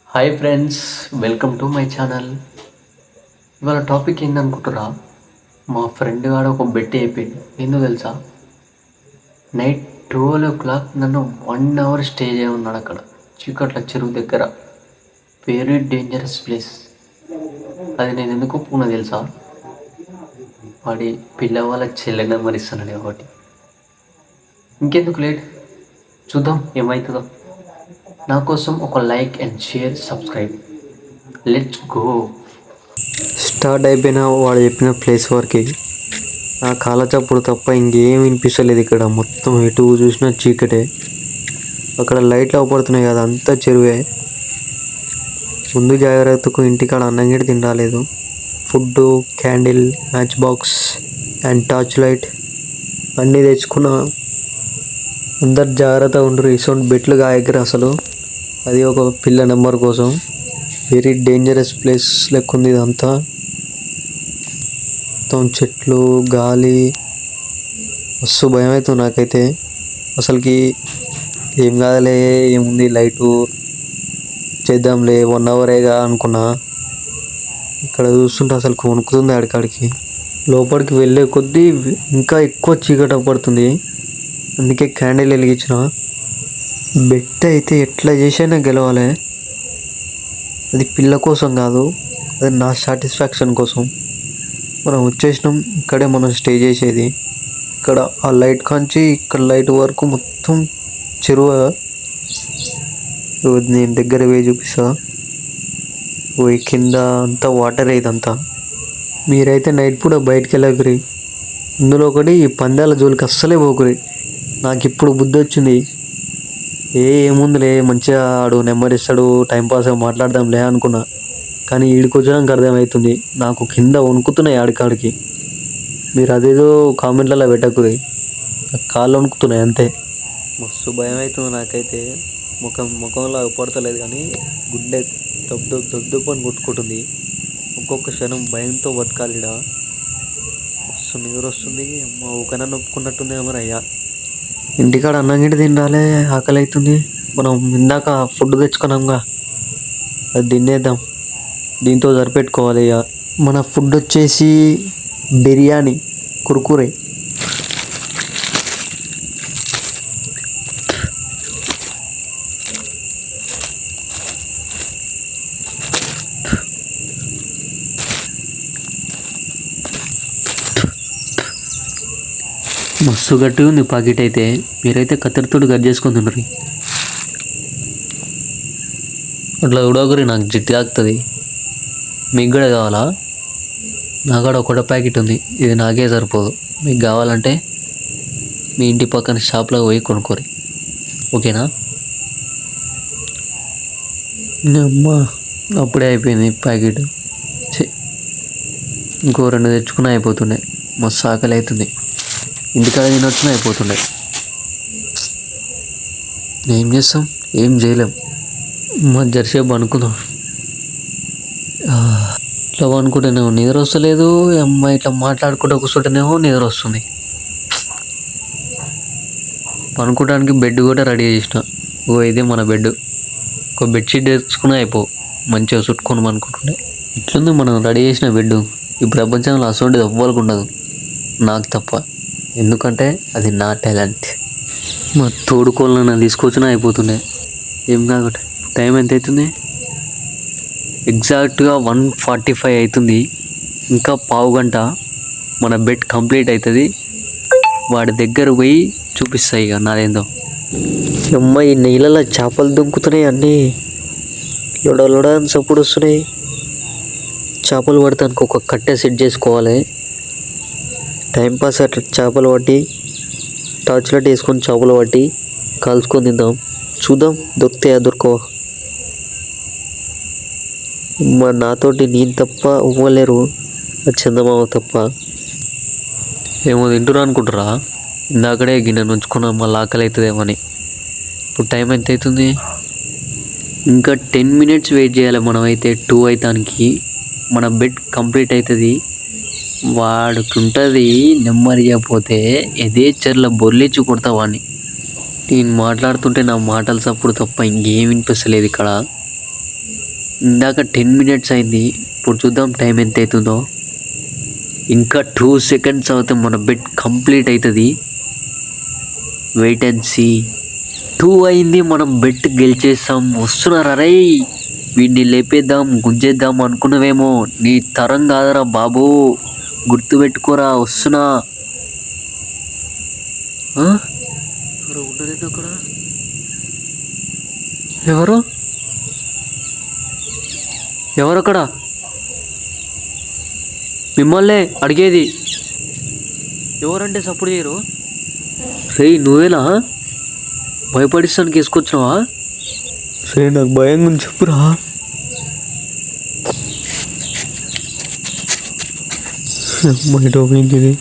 Hi friends, welcome to my channel. ఇవాళ topic ఏందనుకుంటురా? మా friend గాడు ఒక బెట్ అయిపోయింది. ఎందుకు తెలుసా? నైట్ 12 o'clock నన్ను 1 hour స్టే చేయమన్నాడు అక్కడ చీకట్ల చెరువు దగ్గర. Very dangerous place. అది నేను ఎందుకు ఒప్పుకున్నా తెలుసా? వాడి పిల్లవాళ్ళ చెల్లె నెంబర్ ఇస్తానని ఒకటి. ఇంకెందుకు లేట్, చూద్దాం ఏమవుతుందో. నా కోసం ఒక like and share, subscribe. Let's go. Start అయిపోయిన వాడు చెప్పిన ప్లేస్ వరకు నా కాళ్ళ చప్పుడు తప్ప ఇంకేం వినిపిస్తలేదు. ఇక్కడ మొత్తం ఎటు చూసినా చీకటే. అక్కడ లైట్లు అవపడుతున్నాయి కదా, అంతా చెరువే. ముందు జాగ్రత్తకు ఇంటికాడ అన్నం గిట్ట తినరాలేదు. Food, candle, match box and torch light అన్నీ తెచ్చుకున్నా. అందరు జాగ్రత్తగా ఉండరు. ఇసొంటి బెట్లు కాయకరు అసలు. అది ఒక పిల్ల నెంబర్ కోసం. వెరీ డేంజరస్ ప్లేస్ లెక్క ఉంది ఇదంతా. మొత్తం చెట్లు, గాలి, మస్తు భయం అవుతుంది నాకైతే. అసలుకి ఏం కాదులే, ఏముంది లైటు చేద్దాంలే 1 hour అనుకున్నా. ఇక్కడ చూస్తుంటే అసలు వణుకుతుంది ఆడికాడికి. లోపలికి వెళ్ళే కొద్దీ ఇంకా ఎక్కువ చీకట పడుతుంది. అందుకే క్యాండిల్ వెలిగించిన. బెట్ అయితే ఎట్లా చేసైనా గెలవాలి. అది పిల్ల కోసం కాదు, అది నా సాటిస్ఫాక్షన్ కోసం. మనం వచ్చేసినాం, ఇక్కడే మనం స్టే చేసేది. ఇక్కడ ఆ లైట్ కాంచి ఇక్కడ లైట్ వరకు మొత్తం చెరువు. నేను దగ్గర పోయి చూపిస్తా. పోయి కింద అంతా వాటర్ ఇదంతా. మీరైతే నైట్ పూట బయటికి వెళ్ళకరి. అందులో ఒకటి ఈ పందాల జోలికి అస్సలే పోకురి. నాకు ఇప్పుడు బుద్ధి వచ్చింది. ఏముందిలే, మంచిగా ఆడు నెంబర్ ఇస్తాడు, టైంపాస్గా మాట్లాడదాంలే అనుకున్నా. కానీ ఈడికి వచ్చడానికి అర్థమవుతుంది నాకు కింద వణుకుతున్నాయి ఆడికాడికి. మీరు అదేదో కామెంట్లలో పెట్టకురి, కాళ్ళు వణుకుతున్నాయి అంతే. మస్తు భయం అవుతుంది నాకైతే. ముఖంలో పడతలేదు కానీ గుండె దొబ్బు అని కొట్టుకుంటుంది. ఒక్కొక్క క్షణం భయంతో బతకాలిడా. మస్తు నిద్ర వస్తుంది. మా ఊకన్నా నొప్పుకున్నట్టుంది మరి అయ్యా. ఇంటికాడ అన్నం గిట్ట తినాలే, ఆకలి అవుతుంది. మనం ఇందాక ఫుడ్ తెచ్చుకున్నాంగా, అది తినేద్దాం. దీంతో సరిపెట్టుకోవాలి ఇక. మన ఫుడ్ వచ్చేసి బిర్యానీ, కుర్కురే. మస్తు గట్టిగా ఉంది పాకెట్ అయితే. మీరైతే కత్తెరతోటి కట్ చేసుకొని తినరు. అట్లా ఉడవకరి, నాకు జిట్టు తాకుతుంది. మీకు కూడా కావాలా? నా కూడా ఒకటే ప్యాకెట్ ఉంది, ఇది నాకే సరిపోదు. మీకు కావాలంటే మీ ఇంటి పక్కన షాప్లో పోయి కొనుక్కోరి, ఓకేనా? అమ్మా, అప్పుడే అయిపోయింది ప్యాకెట్. ఇంకో 2 తెచ్చుకున్నా అయిపోతుండే. మస్తు ఆకలి అవుతుంది. ఇంటికాడ తినొచ్చున అయిపోతుండే. ఏం చేస్తాం, ఏం చేయలేం. జరసేపు అనుకుందాం. ఇట్లా అనుకుంటేనేమో నిద్ర వస్తలేదు. అమ్మాయి ఇట్లా మాట్లాడుకుంటూ కూర్చుంటేనేమో నిద్ర వస్తుంది. పనుకోవడానికి బెడ్ కూడా రెడీ చేసిన. ఇదే మన బెడ్. ఒక బెడ్షీట్ తెచ్చుకుని మంచిగా చుట్టుకొని అనుకుంటుండే. ఇట్లుంది మనం రెడీ చేసిన బెడ్. ఈ ప్రపంచంలో అసలు ఎవ్వరికి ఉండదు, నాకు తప్ప. ఎందుకంటే అది నా టాలెంట్. మా తోడుకోళ్ళని తీసుకొచ్చినా అయిపోతుండే. ఏం కాకట. టైం ఎంత అవుతుంది? ఎగ్జాక్ట్గా 1:45 అవుతుంది. ఇంకా పావు గంట మన బెడ్ కంప్లీట్ అవుతుంది. వాడి దగ్గర పోయి చూపిస్తాయి ఇక నాదేందో. అమ్మ, ఈ నీళ్ళలో చేపలు దుంకుతున్నాయి అన్నీ. లొడ అని సప్పుడు వస్తున్నాయి. చేపలు పడతానికి ఒక కట్టె సెట్ చేసుకోవాలి. టైంపాస్ అట్లా చేపలు పట్టి, టార్చ్ లైట్ వేసుకొని చేపలు పట్టి కాల్చుకొని తిందాం. చూద్దాం దొరుకుతాయా దొరకవా. నాతోటి నేను తప్ప ఇవ్వలేరు, చందమామ తప్ప. ఏమో తింటురా అనుకుంటారా? ఇందాకడే గిన్నె నుంచుకున్నాం, మళ్ళీ ఆకలి అవుతుందేమని. ఇప్పుడు టైం ఎంత అవుతుంది? ఇంకా 10 minutes వెయిట్ చేయాలి మనమైతే. 2 అవుతానికి మన బెడ్ కంప్లీట్ అవుతుంది. వాడికి ఉంటుంది నెమ్మది అయిపోతే ఎదే చెర్ల బొర్లిచ్చి కొడతా వాడిని. నేను మాట్లాడుతుంటే నా మాటలు సప్పుడు తప్ప ఇంకేం వినిపిస్తలేదు ఇక్కడ. ఇందాక 10 మినిట్స్ అయింది. ఇప్పుడు చూద్దాం టైం ఎంత అవుతుందో. ఇంకా 2 సెకండ్స్ అవుతే మన బెట్ కంప్లీట్ అవుతుంది. Wait and see. 2 అయింది, మనం బెట్ గెలిచేస్తాం. వస్తున్నారా రే, వీడిని లేపేద్దాం గుంజేద్దాం అనుకున్నావేమో, నీ తరం కాదరా బాబు, గుర్తుపెట్టుకోరా. వస్తున్నా. ఎవరు ఉండలేదు అక్కడ? ఎవరు ఎవరక్కడ? మిమ్మల్నే అడిగేది. ఎవరంటే సపోర్ట్ చేయరు? రే నువ్వేనా భయపడిస్తానికి వేసుకొచ్చినావా? సరే నాకు భయం గురించి చెప్పురా. అమ్మాయి టోపింగ్ ఇది